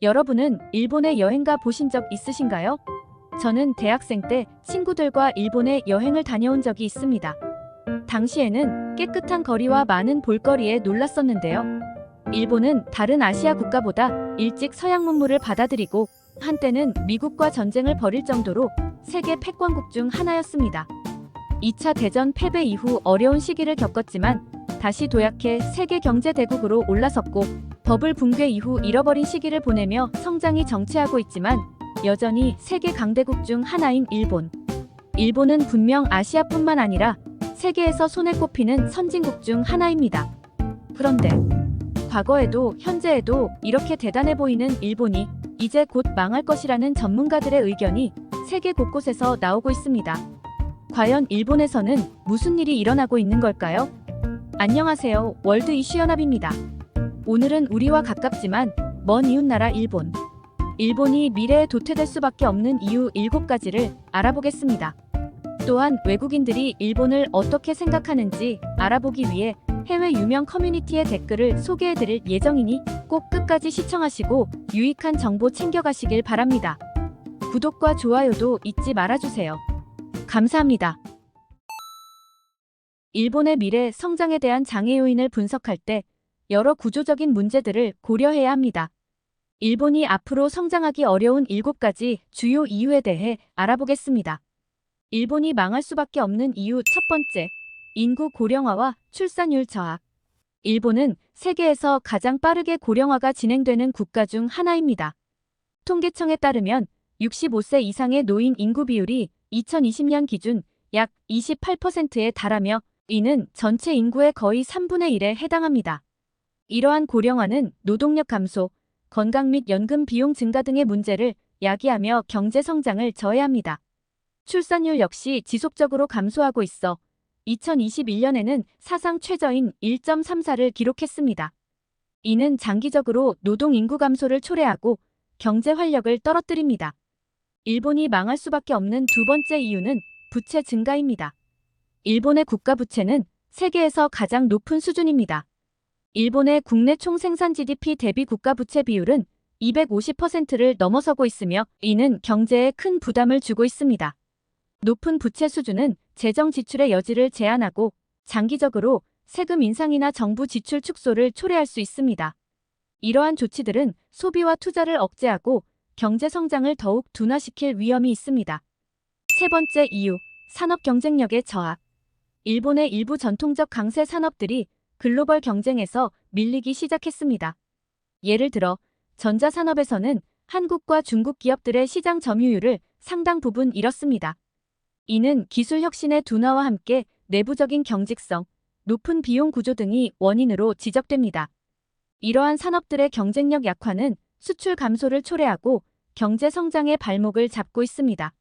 여러분은 일본에 여행가 보신 적 있으신가요? 저는 대학생 때 친구들과 일본에 여행을 다녀온 적이 있습니다. 당시에는 깨끗한 거리와 많은 볼거리에 놀랐었는데요. 일본은 다른 아시아 국가보다 일찍 서양 문물을 받아들이고 한때는 미국과 전쟁을 벌일 정도로 세계 패권국 중 하나였습니다. 2차 대전 패배 이후 어려운 시기를 겪었지만 다시 도약해 세계 경제 대국으로 올라섰고 버블 붕괴 이후 잃어버린 시기를 보내며 성장이 정체하고 있지만 여전히 세계 강대국 중 하나인 일본. 일본은 분명 아시아뿐만 아니라 세계에서 손에 꼽히는 선진국 중 하나입니다. 그런데 과거에도 현재에도 이렇게 대단해 보이는 일본이 이제 곧 망할 것이라는 전문가들의 의견이 세계 곳곳에서 나오고 있습니다. 과연 일본에서는 무슨 일이 일어나고 있는 걸까요? 안녕하세요. 월드 이슈 연합입니다. 오늘은 우리와 가깝지만 먼 이웃나라 일본. 일본이 미래에 도태될 수밖에 없는 이유 7가지를 알아보겠습니다. 또한 외국인들이 일본을 어떻게 생각하는지 알아보기 위해 해외 유명 커뮤니티의 댓글을 소개해드릴 예정이니 꼭 끝까지 시청하시고 유익한 정보 챙겨가시길 바랍니다. 구독과 좋아요도 잊지 말아주세요. 감사합니다. 일본의 미래 성장에 대한 장애 요인을 분석할 때 여러 구조적인 문제들을 고려해야 합니다. 일본이 앞으로 성장하기 어려운 7가지 주요 이유에 대해 알아보겠습니다. 일본이 망할 수밖에 없는 이유 첫 번째, 인구 고령화와 출산율 저하. 일본은 세계에서 가장 빠르게 고령화가 진행되는 국가 중 하나입니다. 통계청에 따르면 65세 이상의 노인 인구 비율이 2020년 기준 약 28%에 달하며 이는 전체 인구의 거의 3분의 1에 해당합니다. 이러한 고령화는 노동력 감소, 건강 및 연금 비용 증가 등의 문제를 야기하며 경제 성장을 저해합니다. 출산율 역시 지속적으로 감소하고 있어 2021년에는 사상 최저인 1.34를 기록했습니다. 이는 장기적으로 노동 인구 감소를 초래하고 경제 활력을 떨어뜨립니다. 일본이 망할 수밖에 없는 두 번째 이유는 부채 증가입니다. 일본의 국가 부채는 세계에서 가장 높은 수준입니다. 일본의 국내 총생산 GDP 대비 국가 부채 비율은 250%를 넘어서고 있으며 이는 경제에 큰 부담을 주고 있습니다. 높은 부채 수준은 재정 지출의 여지를 제한하고 장기적으로 세금 인상이나 정부 지출 축소를 초래할 수 있습니다. 이러한 조치들은 소비와 투자를 억제하고 경제 성장을 더욱 둔화시킬 위험이 있습니다. 세 번째 이유, 산업 경쟁력의 저하. 일본의 일부 전통적 강세 산업들이 글로벌 경쟁에서 밀리기 시작했습니다. 예를 들어 전자산업에서는 한국과 중국 기업들의 시장 점유율을 상당 부분 잃었습니다. 이는 기술 혁신의 둔화와 함께 내부적인 경직성, 높은 비용 구조 등이 원인으로 지적됩니다. 이러한 산업들의 경쟁력 약화는 수출 감소를 초래하고 경제 성장의 발목을 잡고 있습니다.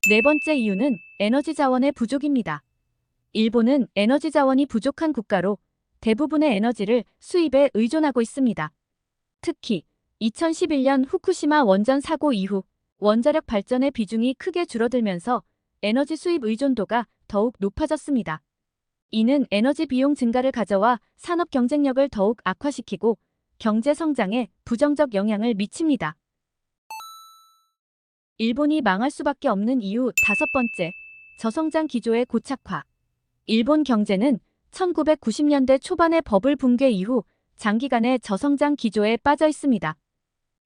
네 번째 이유는 에너지 자원의 부족입니다. 일본은 에너지 자원이 부족한 국가로 대부분의 에너지를 수입에 의존하고 있습니다. 특히 2011년 후쿠시마 원전 사고 이후 원자력 발전의 비중이 크게 줄어들면서 에너지 수입 의존도가 더욱 높아졌습니다. 이는 에너지 비용 증가를 가져와 산업 경쟁력을 더욱 악화시키고 경제 성장에 부정적 영향을 미칩니다. 일본이 망할 수밖에 없는 이유 다섯 번째, 저성장 기조의 고착화. 일본 경제는 1990년대 초반의 버블 붕괴 이후 장기간의 저성장 기조에 빠져 있습니다.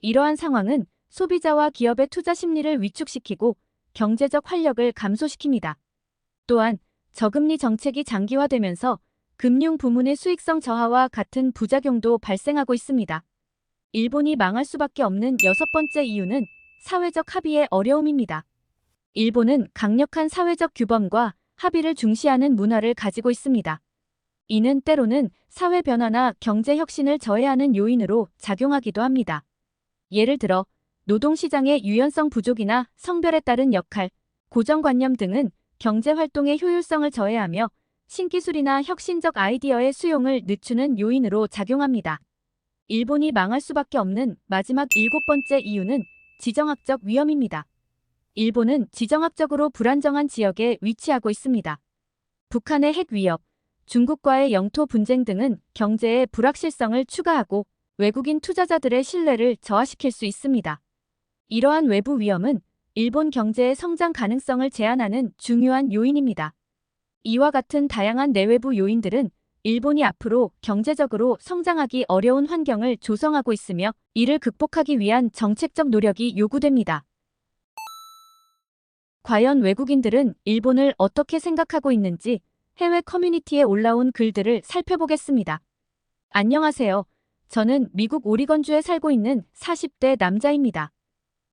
이러한 상황은 소비자와 기업의 투자 심리를 위축시키고 경제적 활력을 감소시킵니다. 또한 저금리 정책이 장기화되면서 금융 부문의 수익성 저하와 같은 부작용도 발생하고 있습니다. 일본이 망할 수밖에 없는 여섯 번째 이유는 사회적 합의의 어려움입니다. 일본은 강력한 사회적 규범과 합의를 중시하는 문화를 가지고 있습니다. 이는 때로는 사회 변화나 경제 혁신을 저해하는 요인으로 작용하기도 합니다. 예를 들어 노동시장의 유연성 부족이나 성별에 따른 역할, 고정관념 등은 경제활동의 효율성을 저해하며 신기술이나 혁신적 아이디어의 수용을 늦추는 요인으로 작용합니다. 일본이 망할 수밖에 없는 마지막 7번째 이유는 지정학적 위험입니다. 일본은 지정학적으로 불안정한 지역에 위치하고 있습니다. 북한의 핵 위협, 중국과의 영토 분쟁 등은 경제의 불확실성을 추가하고 외국인 투자자들의 신뢰를 저하시킬 수 있습니다. 이러한 외부 위험은 일본 경제의 성장 가능성을 제한하는 중요한 요인입니다. 이와 같은 다양한 내외부 요인들은 일본이 앞으로 경제적으로 성장하기 어려운 환경을 조성하고 있으며 이를 극복하기 위한 정책적 노력이 요구됩니다. 과연 외국인들은 일본을 어떻게 생각하고 있는지 해외 커뮤니티에 올라온 글들을 살펴보겠습니다. 안녕하세요. 저는 미국 오리건주에 살고 있는 40대 남자입니다.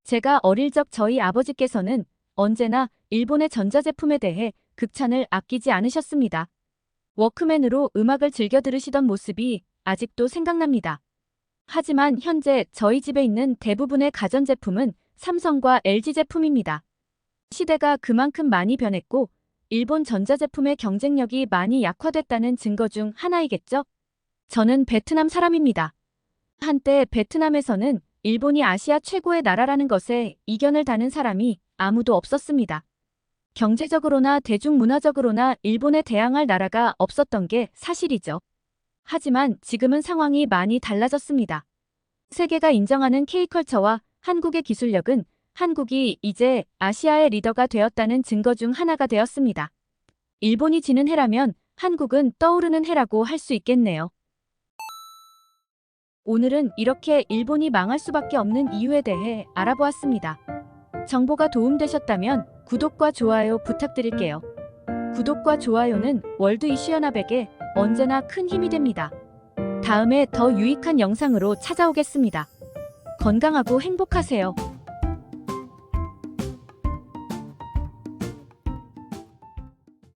제가 어릴 적 저희 아버지께서는 언제나 일본의 전자제품에 대해 극찬을 아끼지 않으셨습니다. 워크맨으로 음악을 즐겨 들으시던 모습이 아직도 생각납니다. 하지만 현재 저희 집에 있는 대부분의 가전제품은 삼성과 LG 제품입니다. 시대가 그만큼 많이 변했고 일본 전자제품의 경쟁력이 많이 약화됐다는 증거 중 하나이겠죠? 저는 베트남 사람입니다. 한때 베트남에서는 일본이 아시아 최고의 나라라는 것에 이견을 다는 사람이 아무도 없었습니다. 경제적으로나 대중문화적으로나 일본에 대항할 나라가 없었던 게 사실이죠. 하지만 지금은 상황이 많이 달라졌습니다. 세계가 인정하는 K컬처와 한국의 기술력은 한국이 이제 아시아의 리더가 되었다는 증거 중 하나가 되었습니다. 일본이 지는 해라면 한국은 떠오르는 해라고 할 수 있겠네요. 오늘은 이렇게 일본이 망할 수밖에 없는 이유에 대해 알아보았습니다. 정보가 도움되셨다면 구독과 좋아요 부탁드릴게요. 구독과 좋아요는 월드 이슈 연합에게 언제나 큰 힘이 됩니다. 다음에 더 유익한 영상으로 찾아오겠습니다. 건강하고 행복하세요.